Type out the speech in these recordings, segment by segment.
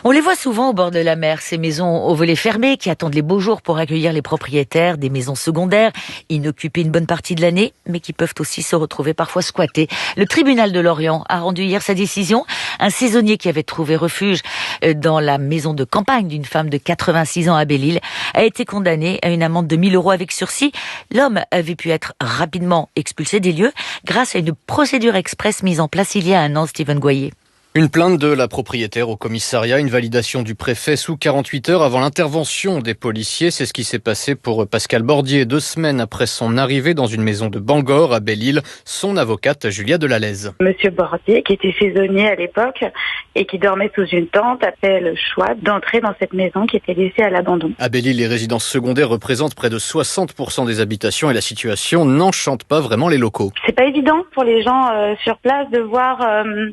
On les voit souvent au bord de la mer, ces maisons aux volets fermés qui attendent les beaux jours pour accueillir les propriétaires, des maisons secondaires, inoccupées une bonne partie de l'année, mais qui peuvent aussi se retrouver parfois squattées. Le tribunal de Lorient a rendu hier sa décision. Un saisonnier qui avait trouvé refuge dans la maison de campagne d'une femme de 86 ans à Belle-Île a été condamné à une amende de 1 000 € avec sursis. L'homme avait pu être rapidement expulsé des lieux grâce à une procédure express mise en place il y a un an, Steven Goyer. Une plainte de la propriétaire au commissariat, une validation du préfet sous 48 heures avant l'intervention des policiers. C'est ce qui s'est passé pour Pascal Bordier 2 semaines après son arrivée dans une maison de Bangor à Belle-Île. Son avocate Julia Delalaise. Monsieur Bordier, qui était saisonnier à l'époque et qui dormait sous une tente, a fait le choix d'entrer dans cette maison qui était laissée à l'abandon. À Belle-Île, les résidences secondaires représentent près de 60% des habitations et la situation n'enchante pas vraiment les locaux. C'est pas évident pour les gens sur place de voir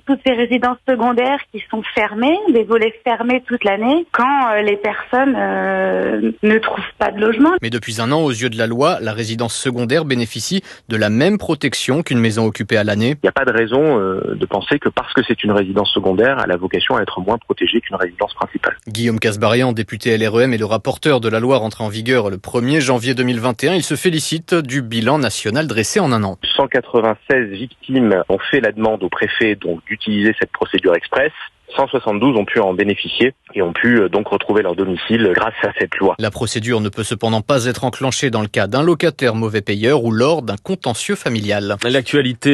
toutes ces résidences secondaires qui sont fermées, des volets fermés toute l'année, quand les personnes ne trouvent pas de logement. Mais depuis un an, aux yeux de la loi, la résidence secondaire bénéficie de la même protection qu'une maison occupée à l'année. Il n'y a pas de raison de penser que parce que c'est une résidence secondaire, elle a vocation à être moins protégée qu'une résidence principale. Guillaume Casbarian, député LREM et le rapporteur de la loi rentrée en vigueur le 1er janvier 2021, il se félicite du bilan national dressé en un an. 196 victimes ont fait la demande au préfet donc d'utiliser cette procédure express. 172 ont pu en bénéficier et ont pu donc retrouver leur domicile grâce à cette loi. La procédure ne peut cependant pas être enclenchée dans le cas d'un locataire mauvais payeur ou lors d'un contentieux familial. L'actualité.